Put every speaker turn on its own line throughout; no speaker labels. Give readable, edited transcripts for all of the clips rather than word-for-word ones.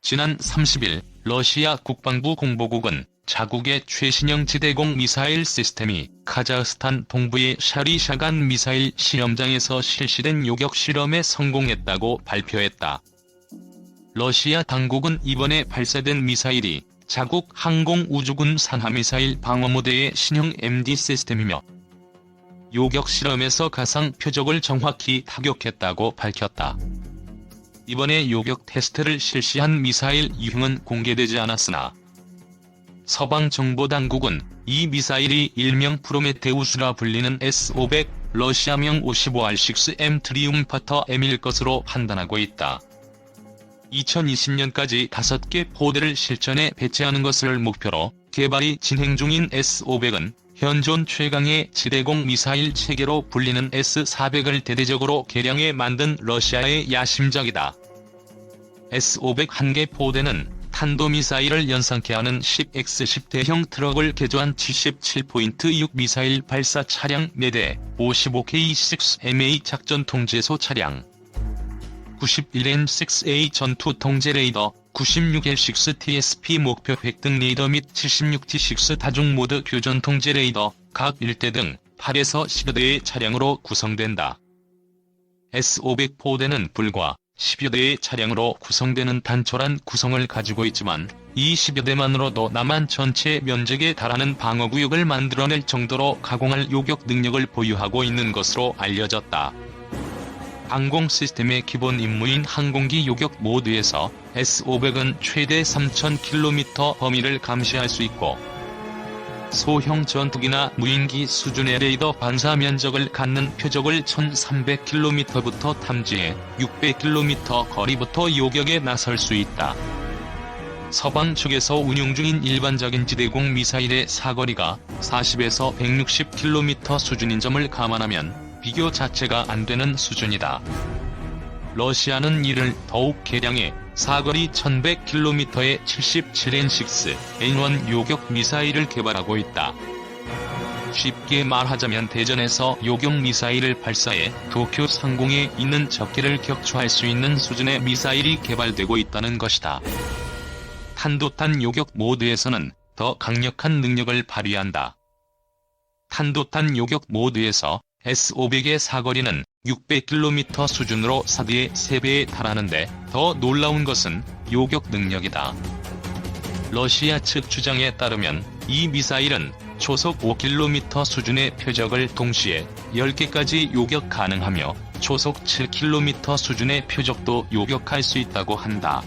지난 30일 러시아 국방부 공보국은 자국의 최신형 지대공 미사일 시스템이 카자흐스탄 동부의 샤리샤간 미사일 시험장에서 실시된 요격 실험에 성공했다고 발표했다. 러시아 당국은 이번에 발사된 미사일이 자국 항공우주군 산하미사일 방어무대의 신형 MD 시스템이며 요격 실험에서 가상 표적을 정확히 타격했다고 밝혔다. 이번에 요격 테스트를 실시한 미사일 유형은 공개되지 않았으나 서방정보당국은 이 미사일이 일명 프로메테우스라 불리는 S-500 러시아명 55R6M 트리움파터 M일 것으로 판단하고 있다. 2020년까지 5개 포대를 실전에 배치하는 것을 목표로 개발이 진행 중인 S-500은 현존 최강의 지대공 미사일 체계로 불리는 S-400을 대대적으로 개량해 만든 러시아의 야심작이다. S-500 한 개 포대는 탄도미사일을 연상케 하는 10X10 대형 트럭을 개조한 77.6 미사일 발사 차량 4대, 55K6MA 작전 통제소 차량, 91N6A 전투 통제 레이더, 96L6TSP 목표 획득 레이더 및 76T6 다중 모드 교전 통제 레이더, 각 1대 등 8에서 10여 대의 차량으로 구성된다. S-500 포대는 불과 10여 대의 차량으로 구성되는 단촐한 구성을 가지고 있지만 이 10여 대만으로도 남한 전체 면적에 달하는 방어구역을 만들어낼 정도로 가공할 요격 능력을 보유하고 있는 것으로 알려졌다. 항공 시스템의 기본 임무인 항공기 요격 모드에서 S-500은 최대 3,000km 범위를 감시할 수 있고 소형 전투기나 무인기 수준의 레이더 반사 면적을 갖는 표적을 1,300km부터 탐지해 600km 거리부터 요격에 나설 수 있다. 서방 측에서 운용 중인 일반적인 지대공 미사일의 사거리가 40에서 160km 수준인 점을 감안하면 비교 자체가 안 되는 수준이다. 러시아는 이를 더욱 개량해 사거리 1100km의 77N6 N1 요격 미사일을 개발하고 있다. 쉽게 말하자면 대전에서 요격 미사일을 발사해 도쿄 상공에 있는 적기를 격추할 수 있는 수준의 미사일이 개발되고 있다는 것이다. 탄도탄 요격 모드에서는 더 강력한 능력을 발휘한다. 탄도탄 요격 모드에서 S-500의 사거리는 600km 수준으로 사드의 3배에 달하는데 더 놀라운 것은 요격 능력이다. 러시아 측 주장에 따르면 이 미사일은 초속 5km 수준의 표적을 동시에 10개까지 요격 가능하며 초속 7km 수준의 표적도 요격할 수 있다고 한다.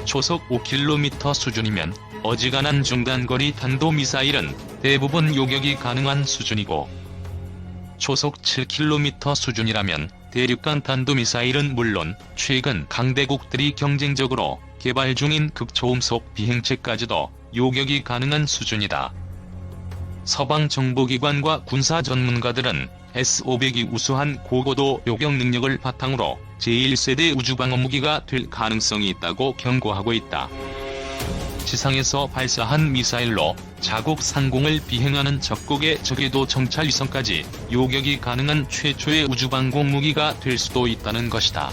초속 5km 수준이면 어지간한 중단거리 탄도미사일은 대부분 요격이 가능한 수준이고 초속 7km 수준이라면 대륙간 탄도미사일은 물론 최근 강대국들이 경쟁적으로 개발 중인 극초음속 비행체까지도 요격이 가능한 수준이다. 서방 정보기관과 군사 전문가들은 S-500이 우수한 고고도 요격 능력을 바탕으로 제1세대 우주방어무기가 될 가능성이 있다고 경고하고 있다. 지상에서 발사한 미사일로 자국 상공을 비행하는 적국의 저궤도 정찰 위성까지 요격이 가능한 최초의 우주방공 무기가 될 수도 있다는 것이다.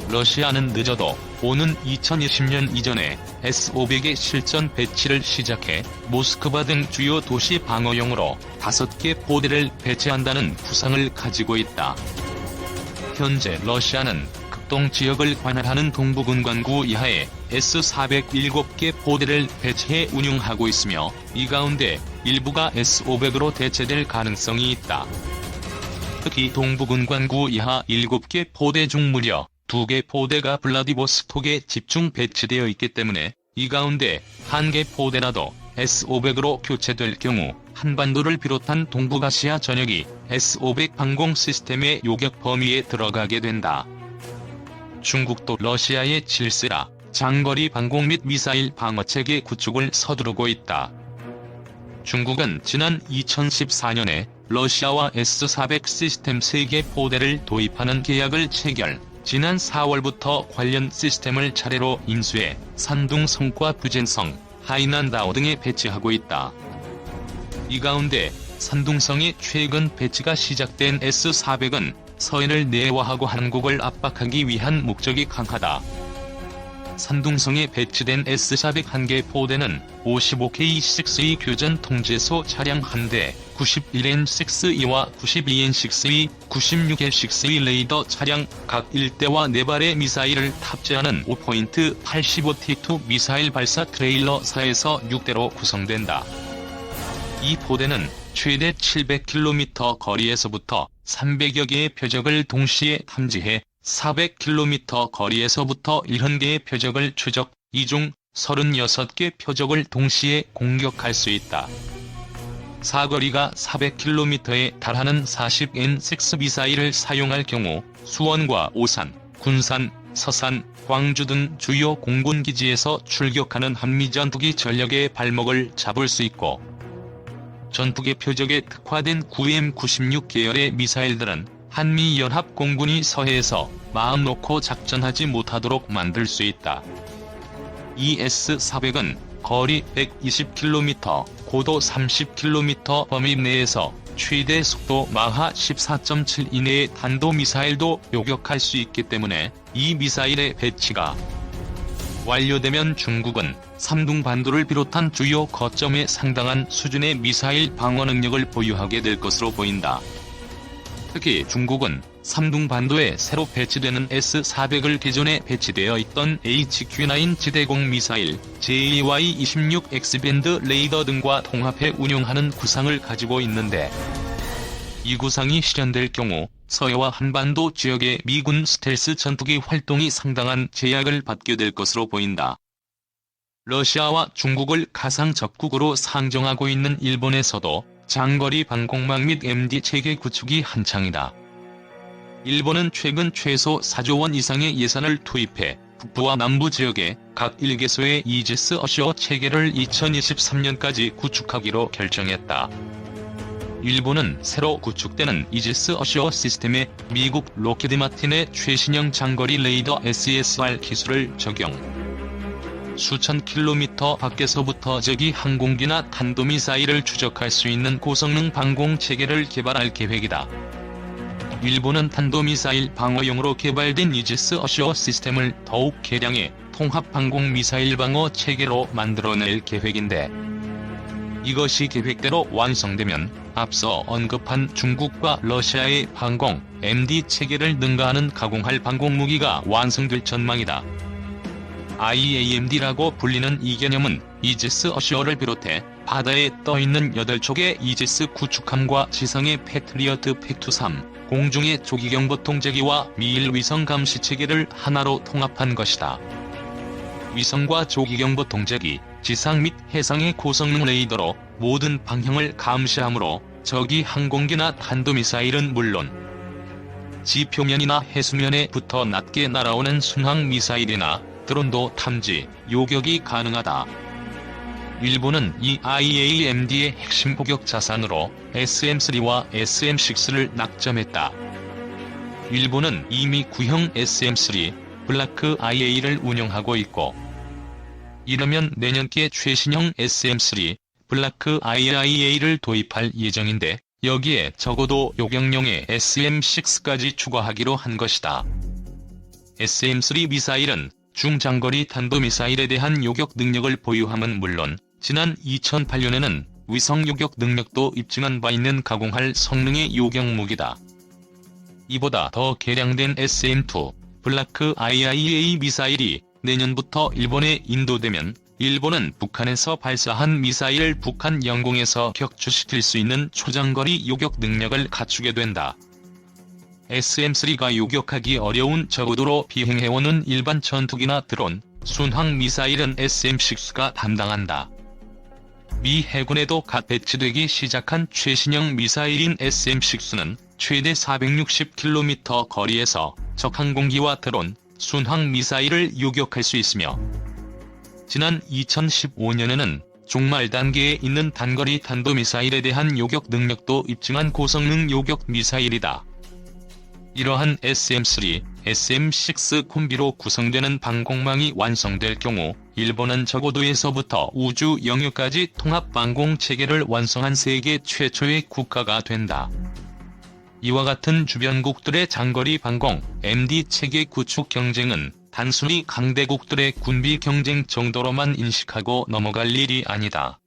러시아는 늦어도 오는 2020년 이전에 S-500의 실전 배치를 시작해 모스크바 등 주요 도시 방어용으로 5개 포대를 배치한다는 구상을 가지고 있다. 현재 러시아는 극동 지역을 관할하는 동부군관구 이하에 S-400 7개 포대를 배치해 운용하고 있으며 이 가운데 일부가 S-500으로 대체될 가능성이 있다. 특히 동부군관구 이하 7개 포대 중 무려 2개 포대가 블라디보스톡에 집중 배치되어 있기 때문에 이 가운데 1개 포대라도 S-500으로 교체될 경우 한반도를 비롯한 동북아시아 전역이 S-500 항공 시스템의 요격 범위에 들어가게 된다. 중국도 러시아의 질세라 장거리 방공 및 미사일 방어체계 구축을 서두르고 있다. 중국은 지난 2014년에 러시아와 S-400 시스템 3개 포대를 도입하는 계약을 체결, 지난 4월부터 관련 시스템을 차례로 인수해 산둥성과 부젠성, 하이난다오 등에 배치하고 있다. 이 가운데 산둥성에 최근 배치가 시작된 S-400은 서해를 내화하고 한국을 압박하기 위한 목적이 강하다. 산둥성에 배치된 S400 1개 포대는 55K6E 교전 통제소 차량 1대, 91N6E와 92N6E, 96L6E 레이더 차량 각 1대와 4발의 미사일을 탑재하는 5포인트 85T2 미사일 발사 트레일러 4에서 6대로 구성된다. 이 포대는 최대 700km 거리에서부터 300여 개의 표적을 동시에 탐지해 400km 거리에서부터 70개의 표적을 추적, 이 중 36개 표적을 동시에 공격할 수 있다. 사거리가 400km에 달하는 40N6 미사일을 사용할 경우 수원과 오산, 군산, 서산, 광주 등 주요 공군기지에서 출격하는 한미 전투기 전력의 발목을 잡을 수 있고, 전투기 표적에 특화된 9M96 계열의 미사일들은 한미연합 공군이 서해에서 마음 놓고 작전하지 못하도록 만들 수 있다. 이 S400은 거리 120km, 고도 30km 범위 내에서 최대 속도 마하 14.7 이내의 탄도미사일도 요격할 수 있기 때문에 이 미사일의 배치가 완료되면 중국은 삼둥반도를 비롯한 주요 거점에 상당한 수준의 미사일 방어 능력을 보유하게 될 것으로 보인다. 특히 중국은 삼둥반도에 새로 배치되는 S400을 기존에 배치되어 있던 HQ-9 지대공 미사일, JY-26 X밴드 레이더 등과 통합해 운용하는 구상을 가지고 있는데, 이 구상이 실현될 경우 서해와 한반도 지역의 미군 스텔스 전투기 활동이 상당한 제약을 받게 될 것으로 보인다. 러시아와 중국을 가상 적국으로 상정하고 있는 일본에서도 장거리 방공망 및 MD 체계 구축이 한창이다. 일본은 최근 최소 4조 원 이상의 예산을 투입해 북부와 남부 지역에 각 1개소의 이지스 어시어 체계를 2023년까지 구축하기로 결정했다. 일본은 새로 구축되는 이지스 어시어 시스템에 미국 로키드 마틴의 최신형 장거리 레이더 SESR 기술을 적용, 수천 킬로미터 밖에서부터 적이 항공기나 탄도미사일을 추적할 수 있는 고성능 방공체계를 개발할 계획이다. 일본은 탄도미사일 방어용으로 개발된 이지스 어시어 시스템을 더욱 개량해 통합방공미사일 방어 체계로 만들어낼 계획인데, 이것이 계획대로 완성되면 앞서 언급한 중국과 러시아의 방공, MD 체계를 능가하는 가공할 방공무기가 완성될 전망이다. IAMD라고 불리는 이 개념은 이지스 어시어를 비롯해 바다에 떠있는 8척의 이지스 구축함과 지상의 패트리어트 팩2-3, 공중의 조기경보 통제기와 미일 위성 감시 체계를 하나로 통합한 것이다. 위성과 조기경보 통제기, 지상 및 해상의 고성능 레이더로 모든 방향을 감시하므로 적이 항공기나 탄도미사일은 물론 지표면이나 해수면에 붙어 낮게 날아오는 순항미사일이나 드론도 탐지, 요격이 가능하다. 일본은 이 IAMD의 핵심 포격 자산으로 SM-3와 SM-6를 낙점했다. 일본은 이미 구형 SM-3, 블라크 IA를 운영하고 있고, 이르면 내년께 최신형 SM-3, 블라크 IA를 도입할 예정인데, 여기에 적어도 요격용의 SM-6까지 추가하기로 한 것이다. SM-3 미사일은 중장거리 탄도미사일에 대한 요격 능력을 보유함은 물론 지난 2008년에는 위성 요격 능력도 입증한 바 있는 가공할 성능의 요격 무기다. 이보다 더 개량된 SM-2 블라크 IIA 미사일이 내년부터 일본에 인도되면 일본은 북한에서 발사한 미사일을 북한 영공에서 격추시킬 수 있는 초장거리 요격 능력을 갖추게 된다. SM-3가 요격하기 어려운 저고도로 비행해오는 일반 전투기나 드론, 순항 미사일은 SM-6가 담당한다. 미 해군에도 갓 배치되기 시작한 최신형 미사일인 SM-6는 최대 460km 거리에서 적 항공기와 드론, 순항 미사일을 요격할 수 있으며, 지난 2015년에는 종말 단계에 있는 단거리 탄도미사일에 대한 요격 능력도 입증한 고성능 요격 미사일이다. 이러한 SM-3, SM-6 콤비로 구성되는 방공망이 완성될 경우 일본은 저고도에서부터 우주 영역까지 통합 방공체계를 완성한 세계 최초의 국가가 된다. 이와 같은 주변국들의 장거리 방공, MD 체계 구축 경쟁은 단순히 강대국들의 군비 경쟁 정도로만 인식하고 넘어갈 일이 아니다.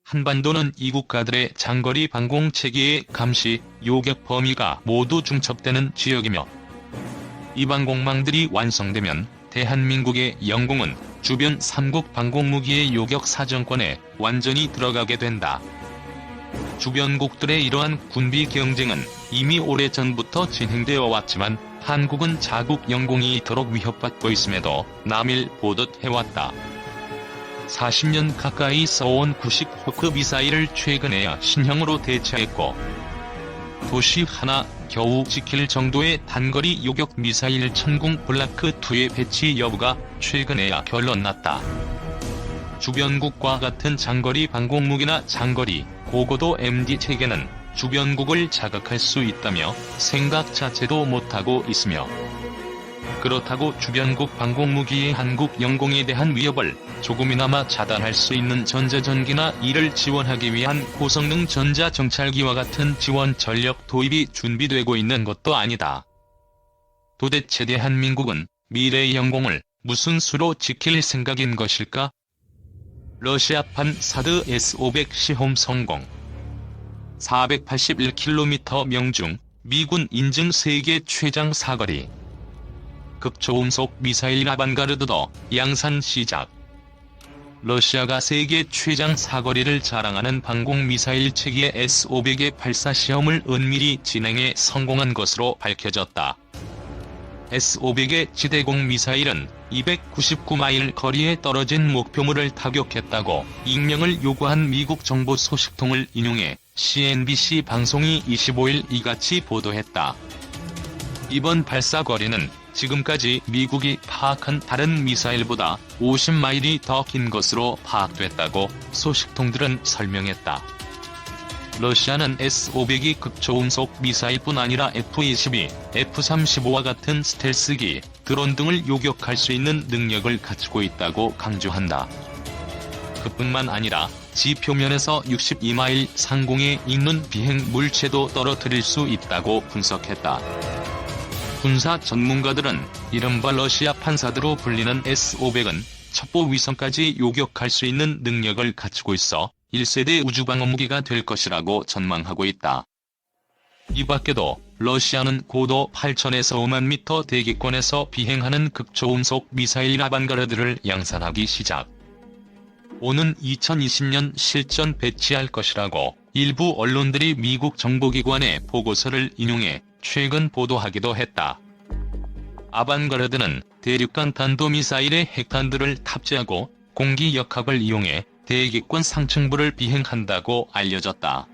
한반도는 이 국가들의 장거리 방공 체계의 감시, 요격 범위가 모두 중첩되는 지역이며 이 방공망들이 완성되면 대한민국의 영공은 주변 3국 방공무기의 요격 사정권에 완전히 들어가게 된다. 주변국들의 이러한 군비 경쟁은 이미 오래전부터 진행되어 왔지만 한국은 자국 영공이 이토록 위협받고 있음에도 남일 보듯 해왔다. 40년 가까이 써온 구식 호크 미사일을 최근에야 신형으로 대체했고 도시 하나 겨우 지킬 정도의 단거리 요격 미사일 천궁 블라크2의 배치 여부가 최근에야 결론났다. 주변국과 같은 장거리 방공무기나 장거리, 고고도 MD 체계는 주변국을 자극할 수 있다며 생각 자체도 못하고 있으며 그렇다고 주변국 방공무기의 한국 영공에 대한 위협을 조금이나마 차단할 수 있는 전자전기나 이를 지원하기 위한 고성능 전자정찰기와 같은 지원 전력 도입이 준비되고 있는 것도 아니다. 도대체 대한민국은 미래의 영공을 무슨 수로 지킬 생각인 것일까? 러시아판 사드 S-500 시험 성공. 481km 명중, 미군 인증 세계 최장 사거리. 극초음속 미사일 아반가르드 양산 시작. 러시아가 세계 최장 사거리를 자랑하는 방공미사일 체계 S-500의 발사 시험을 은밀히 진행해 성공한 것으로 밝혀졌다. S-500의 지대공 미사일은 299마일 거리에 떨어진 목표물을 타격했다고 익명을 요구한 미국 정보 소식통을 인용해 CNBC 방송이 25일 이같이 보도했다. 이번 발사 거리는 지금까지 미국이 파악한 다른 미사일보다 50마일이 더 긴 것으로 파악됐다고 소식통들은 설명했다. 러시아는 S-500이 극초음속 미사일뿐 아니라 F-22, F-35와 같은 스텔스기, 드론 등을 요격할 수 있는 능력을 갖추고 있다고 강조한다. 그뿐만 아니라 지표면에서 62마일 상공에 있는 비행 물체도 떨어뜨릴 수 있다고 분석했다. 군사 전문가들은 이른바 러시아 판사드로 불리는 S-500은 첩보 위성까지 요격할 수 있는 능력을 갖추고 있어 1세대 우주방어무기가 될 것이라고 전망하고 있다. 이 밖에도 러시아는 고도 8,000에서 5만 미터 대기권에서 비행하는 극초음속 미사일 아반가르드를 양산하기 시작. 오는 2020년 실전 배치할 것이라고 일부 언론들이 미국 정보기관의 보고서를 인용해 최근 보도하기도 했다. 아반가르드는 대륙간 탄도미사일의 핵탄두를 탑재하고 공기 역학을 이용해 대기권 상층부를 비행한다고 알려졌다.